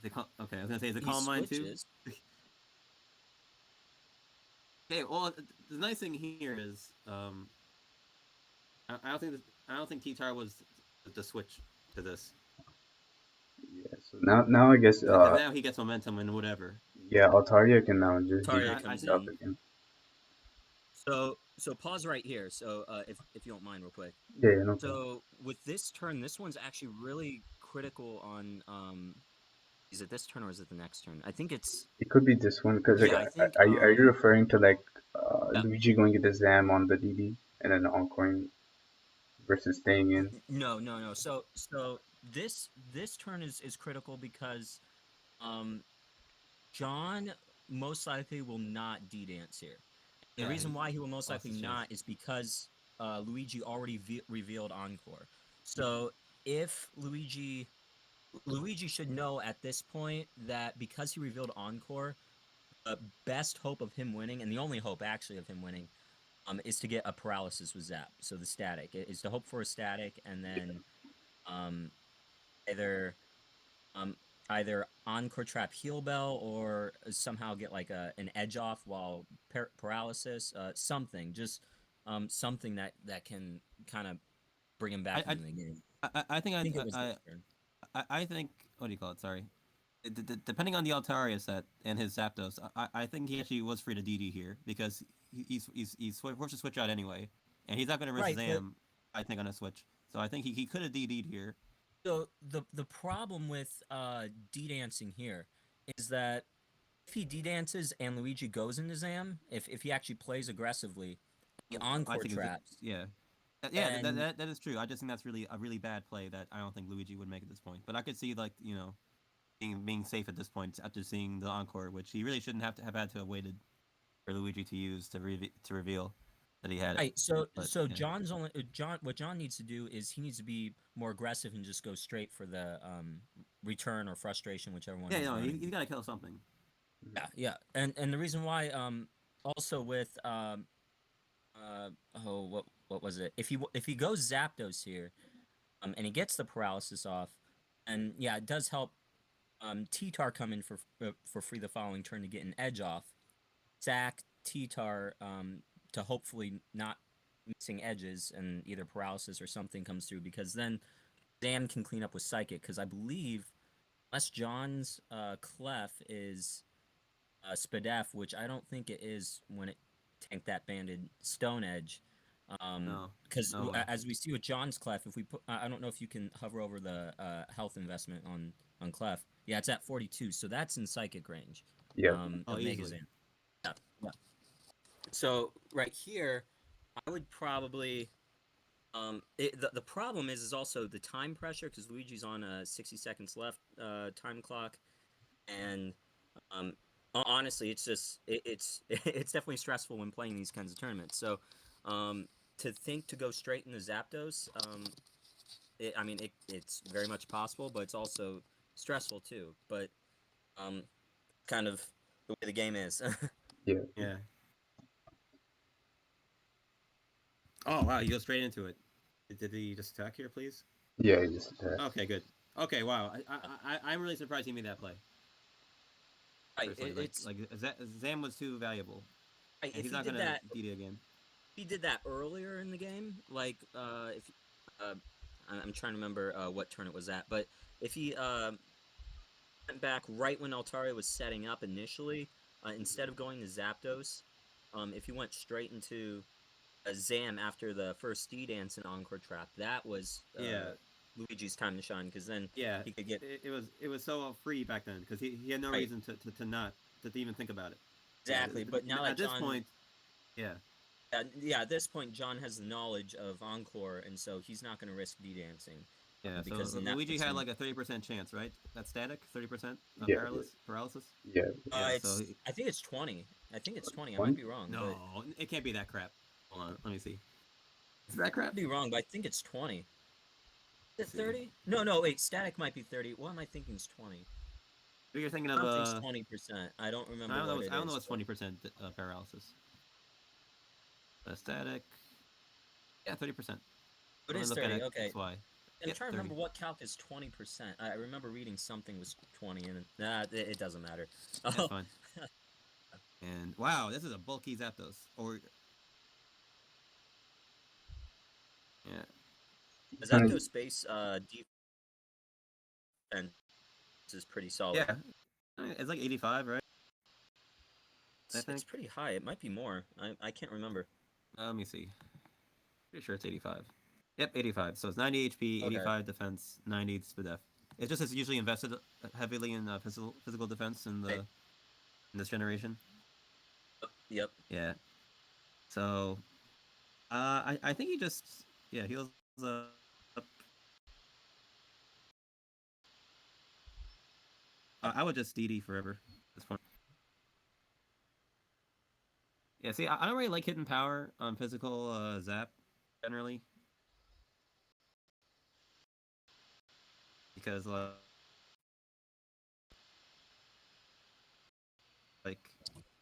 Okay, I was gonna say, is it he Calm Mind too? switches. Okay, well, the nice thing here is, I don't think T-Tar was the switch to this. Yeah. So now I guess Because now he gets momentum and whatever. yeah, Altaria can now just Taria defend I comes think. himself in. again. So pause right here. So if you don't mind, real quick. Yeah, yeah, no problem. So with this turn, this one's actually really critical on is it this turn or is it the next turn? I think it's It could be this one because like, yeah. I think are you referring to like Luigi going to the Zam on the DD and then encoring versus staying in? no. So this turn is critical because um John most likely will not D dance here. The Yeah, reason why he will most lost likely his chance. not is because Luigi already revealed Encore. So if Luigi should know at this point that because he revealed Encore, the best hope of him winning, and the only hope actually of him winning, is to get a paralysis with Zap. So the static is to hope for a static, and then um, either um, either Encore trap heal bell or somehow get like an edge off while paralysis, something just something that can kind of bring him back I into the game. I think I think it was this turn. I think, what do you call it? Sorry. Depending on the Altaria set and his Zapdos, I think he actually was free to DD here because he's forced to switch out anyway, and he's not going to risk Right, but Zam. I think on a switch, so I think he could have DD'd here. so the problem with D dancing here is that if he D dances and Luigi goes into Zam, if he actually plays aggressively, the I Encore think it's traps, yeah. Yeah, and that is true. I just think that's really a really bad play that I don't think Luigi would make at this point. But I could see, like, being safe at this point after seeing the encore, which he really shouldn't have had to have waited for Luigi to use to reveal that he had it. right. So Yeah, John's only John. What John needs to do is he needs to be more aggressive and just go straight for the return or frustration, whichever one yeah, he's running. he's got to kill something. Yeah. And the reason why also with oh what was it? If he goes Zapdos here and he gets the paralysis off, and yeah, it does help T-Tar come in for free the following turn to get an edge off. Sack T-Tar to hopefully not missing edges and either paralysis or something comes through, because then Dan can clean up with Psychic, because I believe unless John's Clef is Spadef, which I don't think it is when it tanked that banded Stone Edge. No, Because no way. as we see with John's Clef, if we put, I don't know if you can hover over the health investment on Clef. Yeah, it's at 42, so that's in Psychic range. Yeah. Oh, Of easily. Megazan. Yeah. So right here, I would probably the problem is also the time pressure, because Luigi's on a 60 seconds left time clock, and um, honestly, it's just it's it's definitely stressful when playing these kinds of tournaments. So to think to go straight into Zapdos, I mean it's very much possible, but it's also stressful too. But kind of the way the game is. Yeah. Yeah. Oh wow, he goes straight into it. Did he just attack here, please? Yeah, he just attacked. Okay, good. Okay, wow. I'm really surprised he made that play. Right, Personally, Zam was too valuable, right. and If he's he not did gonna that, DD again. he did that earlier in the game, like if uh, I'm trying to remember what turn it was at, but if he went back right when Altaria was setting up initially, instead of going to Zapdos, if he went straight into a Zam after the first D dance and Encore trap, that was Yeah, Luigi's time to shine, because then Yeah, he could get it was so free back then because he had no right. reason to not to even think about it. Exactly. But now that At this John, point, yeah, yeah, at this point, John has the knowledge of Encore, and so he's not going to risk D dancing. yeah. So Because then that Luigi puts had him. like a 30% chance, right? That's static, 30% Yeah, paralysis. yeah. Yeah. So I think it's 20. I think it's 20. I might One. be wrong, but no, it can't be that crap. Hold on, let me see. Is that crap? I'd be wrong, but I think it's 20. Is it Let's see. 30? No, no, wait. Static might be 30. What am I thinking is 20? You're thinking of Something's 20%. I don't remember what it is. I don't know what's 20% paralysis. Static. Yeah, 30%. It Let me is look 30. at Okay. XY. I'm Yep, trying to 30. remember what calc is 20%. I remember reading something was 20, and it doesn't matter. That's fine. And wow, this is a bulky Zapdos. Or yeah, Zapdos base defense is pretty solid. yeah, it's like 85, right? It's pretty high. It might be more. I can't remember. Let me see. Pretty sure it's 85. Yep, 85. So it's 90 HP, 85 defense, 90 speed def. It's just it's usually invested heavily in physical defense in this generation. Yep. Yeah. So I think he just heals up. I would just DD forever at this point. Yeah, see, I don't really like hitting power on physical zap generally because like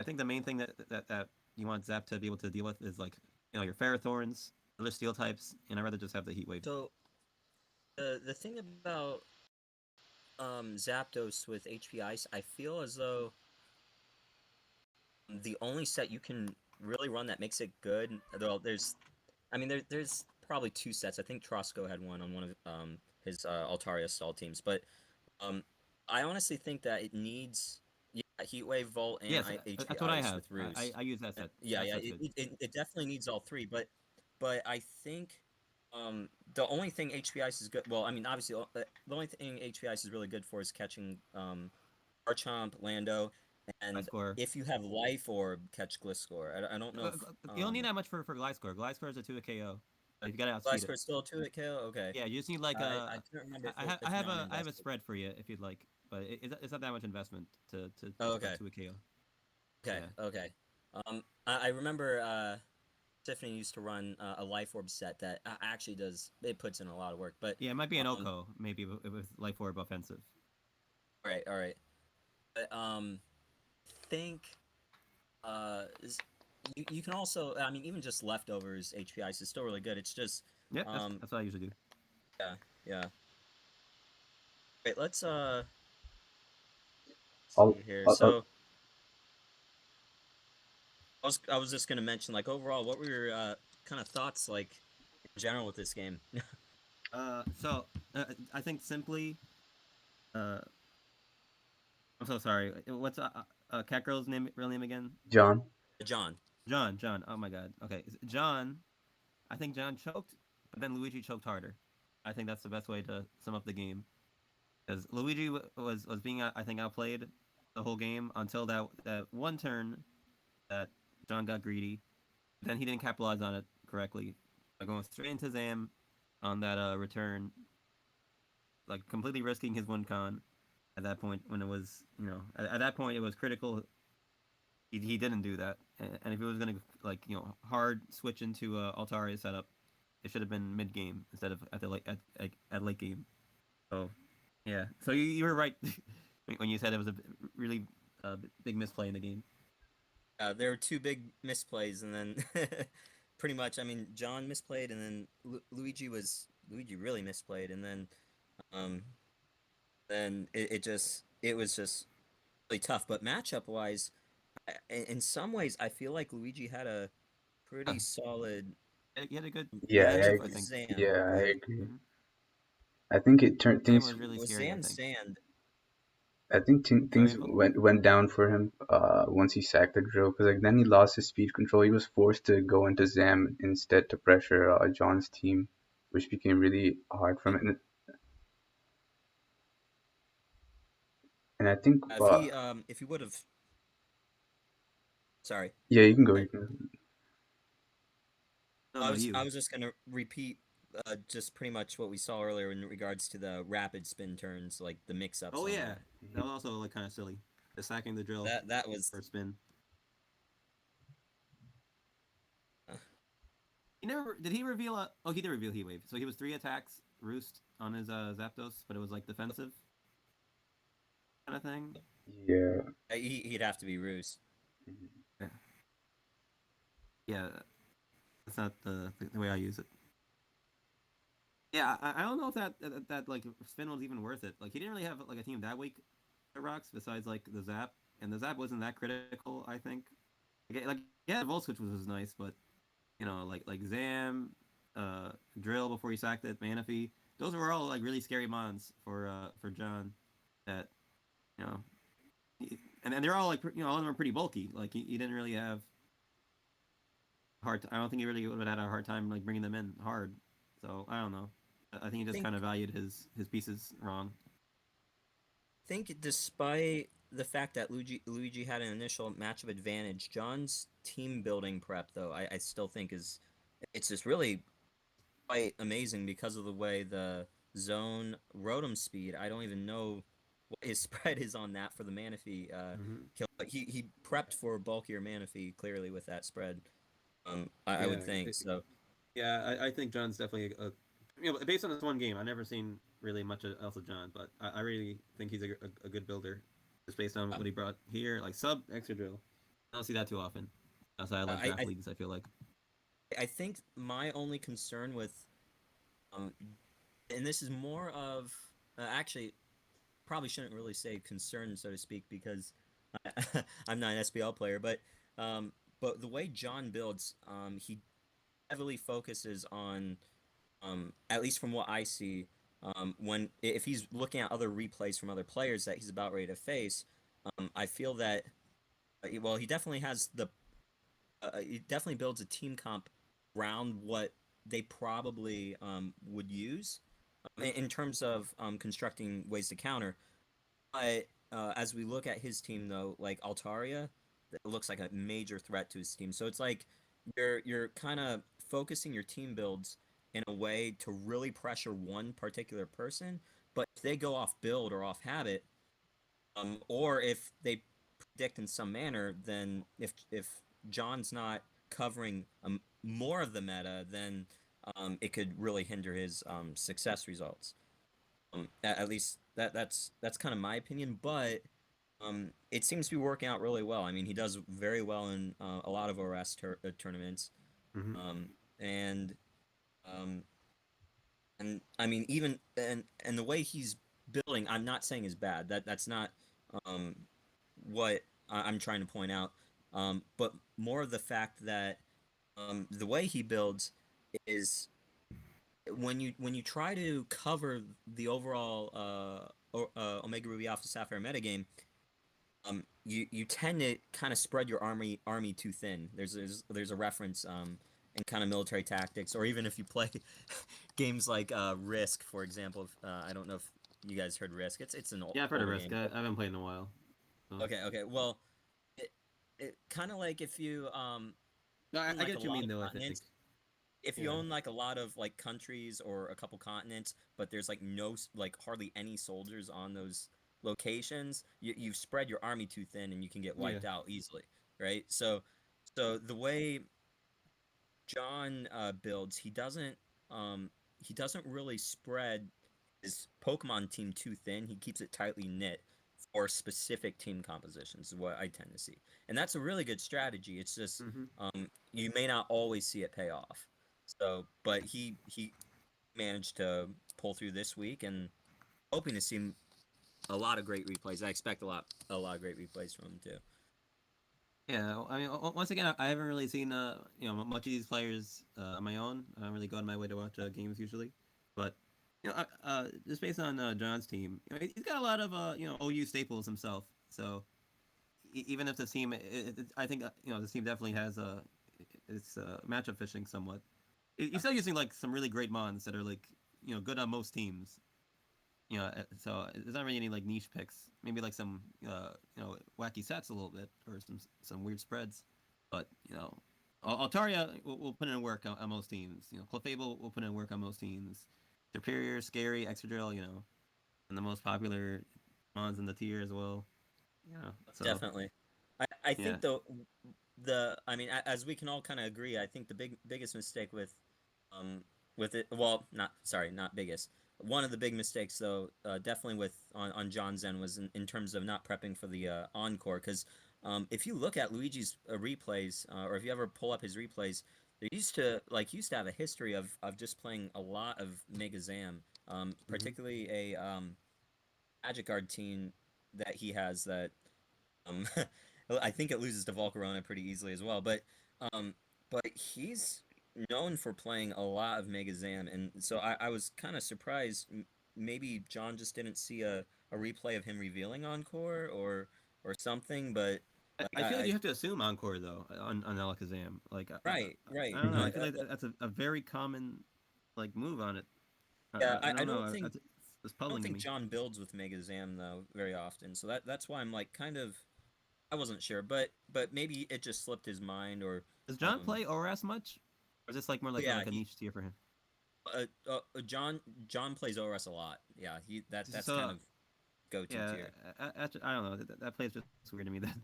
I think the main thing that you want zap to be able to deal with is like your Ferrothorns, other steel types, and I'd rather just have the heat wave. So the thing about Zapdos with HP Ice, I feel as though the only set you can really run that makes it good. Though there's probably two sets. I think Trosco had one on one of his Altaria stall teams, but I honestly think that it needs Heat Wave, Volt, and Yes, HP that's what I Ice have. with Ruse. I use that set. Yeah, That yeah, set's good. it definitely needs all three, but I think the only thing HP Ice is good. Well, I mean, obviously, the only thing HP Ice is really good for is catching Archomp, Lando, and Gliscor. if you have Life Orb, catch Gliscor. I don't know if You don't need that much for Gliscor. Gliscor is a 2 KO. You gotta outspeed Gliscor it. still a 2-hit KO. Okay. Yeah, you just need like I couldn't remember if I have non I have a invested. spread for you if you'd like, but it's not that much investment to Oh, okay. to a KO. Okay. Yeah. Okay. I remember Tiffany used to run a Life Orb set that actually it puts in a lot of work, but Yeah, it might be an Oko maybe with Life Orb offensive. all right. But think you can also, I mean, even just leftovers HP Ice is still really good. It's just Yeah, that's what I usually do. yeah. Wait, let's see I'll, here. I'll, So I was just gonna mention, like, overall, what were your kind of thoughts like in general with this game? So I think simply, I'm so sorry. What's Catgirl's real name again? John. John. John. Oh my God. Okay, John. I think John choked, but then Luigi choked harder. I think that's the best way to sum up the game. Because Luigi was being I think outplayed the whole game until that one turn that John got greedy. Then he didn't capitalize on it correctly by going straight into Zam on that return, like completely risking his win con. At that point, when it was at that point it was critical. He didn't do that, and if he was gonna like hard switch into Altaria setup, it should have been mid game instead of at the late game. So yeah, so you were right when you said it was a really big misplay in the game. There were two big misplays, and then pretty much, I mean, John misplayed, and then Luigi really misplayed, and um, then it was just really tough. But matchup wise, in some ways, I feel like Luigi had a pretty solid He had a good Yeah, I matchup, matchup I with agree. think. Zam, Yeah, I right? agree. Mm-hmm. I think it turned Zam things. was really With scary, I Zam think. Sand, I think Sorry, things Anvil? went down for him once he sacked the drill because like then he lost his speed control. He was forced to go into Zam instead to pressure John's team, which became really hard for him. And I think, If he would have, sorry, yeah, you can go. I, You can. No, no, I you. was just gonna repeat just pretty much what we saw earlier in regards to the rapid spin turns, like the mix-ups Oh on yeah, that. that was also like kind of silly. The sacking the drill That was. for a spin. Uh, He never did he reveal a. Oh, he did reveal Heat Wave. So he was 3 attacks roost on his Zapdos, but it was like defensive kind of thing. Yeah. he'd have to be Ruse. Mhm. Yeah, yeah, that's not the way I use it. Yeah, I don't know if that like spin was even worth it. Like he didn't really have like a team that weak at rocks besides like the Zap, and the Zap wasn't that critical. I think like yeah, Volt Switch was nice, but like Zam, Drill before he sacked it, Manaphy. Those were all like really scary mons for John. That you know, and they're all like all of them are pretty bulky. Like he didn't really have hard. I don't think he really would have had a hard time like bringing them in hard. So I don't know. I think he I just think kind of valued his pieces wrong. think despite the fact that Luigi had an initial matchup advantage, John's team building prep though I still think is it's just really quite amazing because of the way the zone rotom speed. I don't even know what his spread is on that for the Manaphy Mm-hmm. kill. But he prepped for bulkier Manaphy clearly with that spread. I Yeah, would think so. yeah. I think John's definitely based on this one game. I've never seen really much else of John, but I really think he's a good builder, just based on Uh, what he brought here, like sub extra drill. I don't see that too often outside of like I draft leagues. I feel like. I think my only concern with um and this is more of actually probably shouldn't really say concern so to speak because I'm not an SPL player, um, but the way John builds, he heavily focuses on at least from what I see, when if he's looking at other replays from other players that he's about ready to face, I feel that well he definitely has the he definitely builds a team comp around what they probably would use in terms of constructing ways to counter. But as we look at his team, though, like Altaria, it looks like a major threat to his team. So it's like you're kind of focusing your team builds in a way to really pressure one particular person. But if they go off build or off habit, or if they predict in some manner, then if John's not covering more of the meta, then it could really hinder his success results. At least that's kind of my opinion, but it seems to be working out really well. I mean, he does very well in a lot of ORAS tournaments, Mm-hmm. um, and um, and I mean even and the way he's building, I'm not saying is bad. That's not um, what I'm trying to point out, but more of the fact that the way he builds is when you try to cover the overall Omega Ruby Alpha Sapphire metagame, you tend to kind of spread your army too thin. There's a reference in kind of military tactics, or even if you play games like Risk, for example. I don't know if you guys heard Risk. It's an Yeah, I've heard of older Risk. game. I haven't played in a while. So. Okay. Well, it it kind of like if you No, own I get like a what you lot mean of though. I think. continents. If you Yeah. own like a lot of like countries or a couple continents, but there's like no like hardly any soldiers on those locations, you've spread your army too thin and you can get Yeah. wiped out easily, right? So the way John builds, he doesn't really spread his Pokemon team too thin. He keeps it tightly knit for specific team compositions, is what I tend to see, and that's a really good strategy. It's just Mm-hmm. you may not always see it pay off. So, but he managed to pull through this week, and hoping to see a lot of great replays. I expect a lot of great replays from him too. Yeah, I mean, once again, I haven't really seen much of these players on my own. I don't really go on my way to watch games usually, but just based on John's team, he's got a lot of OU staples himself. So even if the team, I think this team definitely has it's matchup fishing somewhat. He's still using like some really great mons that are like good on most teams. So there's not really any like niche picks. Maybe like some wacky sets a little bit, or some weird spreads. But Altaria will put in work on most teams. Clefable will put in work on most teams. Superior, Scary, Excadrill, and the most popular mons in the tier as well. So Definitely. I yeah. think the I mean, as we can all kind of agree, I think the biggest mistake with it, well, not biggest. One of the big mistakes, though, definitely on John's end, was in terms of not prepping for the encore. Because if you look at Luigi's replays, or if you ever pull up his replays, they used to have a history of just playing a lot of Mega Zam, Mm-hmm. particularly a Magic Guard team that he has that um, I think it loses to Volcarona pretty easily as well. Um, but he's known for playing a lot of Mega Zam, and so I was kind of surprised. Maybe John just didn't see a replay of him revealing Encore or something. But like I feel like you have to assume Encore though on Alakazam. Like I right. don't know. I Mhm. feel like that's a very common like move on it. Yeah, I I don't don't know. think It's I don't puzzling to think me. John builds with Mega Zam though very often. So that's why I'm like kind of I wasn't sure, but maybe it just slipped his mind or Does John um play ORAS much, or is this like more oh yeah, like a he niche tier for him? John plays ORS a lot. Yeah, that's So kind of go-to yeah, tier. I don't know. That plays just weird to me. Then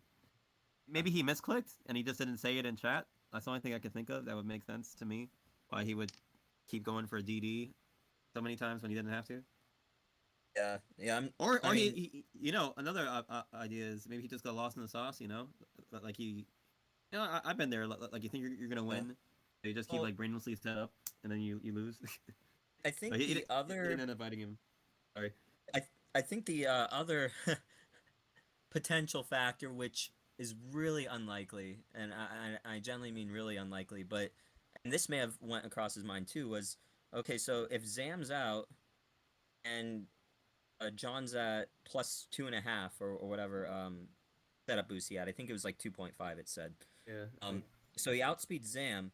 maybe he misclicked and he just didn't say it in chat. That's the only thing I could think of that would make sense to me. Why he would keep going for a DD so many times when he didn't have to. Yeah, yeah. Or I mean, another idea is maybe he just got lost in the sauce. Like I've been there. Like you think you're gonna uh, win, so you just keep well, like brainlessly set up, and then you lose. I But think he, he, the he didn't other, end up fighting him. Sorry. I I think the other potential factor, which is really unlikely, and I generally mean really unlikely, but and this may have went across his mind too, was okay. So if Zam's out and John's at plus 2.5 or whatever setup boost he had, I think it was like 2.5. It said. Yeah, I Um, think. so he outspeeds Zam.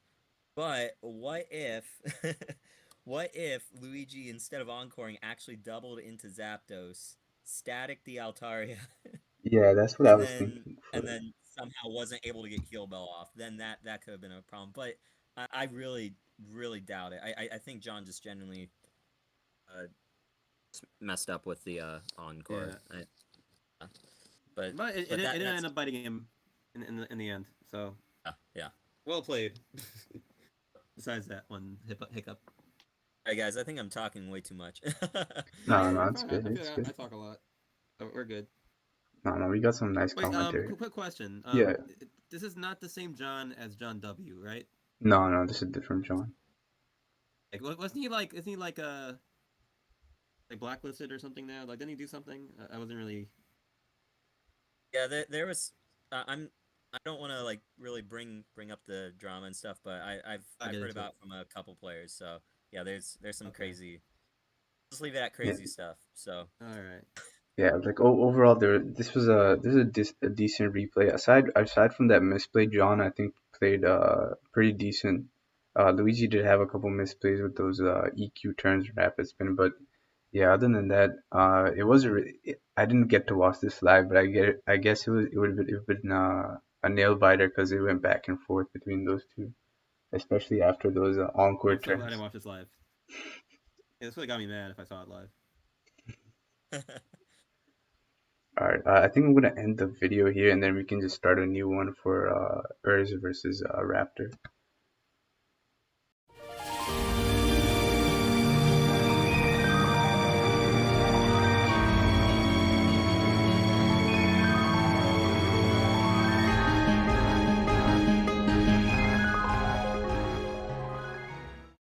But what if, what if Luigi instead of encoring actually doubled into Zapdos, static the Altaria, Yeah, that's what I and was then thinking and for. then somehow wasn't able to get Heal Bell off? Then that could have been a problem. But I really doubt it. I think John just genuinely uh, messed up with the encore. Yeah, But but but it didn't that's end up biting him in the end. So yeah. well played. Besides that one hiccup. All right, guys. I think I'm talking way too much. No, No, no, you're it's fine. good. I feel It's like I good. talk a lot. So we're good. No, no, we got some nice Wait, commentary. quick question. Yeah. This is not the same John as John W, right? No, no, this is different, John. Like, wasn't he like? Isn't he like blacklisted or something now? Like, didn't he do something? I wasn't really. Yeah, there was. I don't want to like really bring up the drama and stuff, but I'll I've get heard into it. about from a couple players. So yeah, there's some Okay. crazy. Just leave it at Yeah, crazy stuff. So All right. yeah. Like overall, this is a decent replay. Aside from that misplay, John I think played pretty decent. Luigi did have a couple misplays with those EQ turns, rapid spin, but yeah, other than that, it wasn't really. I didn't get to watch this live, but I guess it would have been a nail biter because it went back and forth between those two, especially after those encore I'm so glad I turns. watched this live. Yeah, this would have got me mad if I saw it live. All right, I think I'm gonna end the video here, and then we can just start a new one for Urs versus Raptor.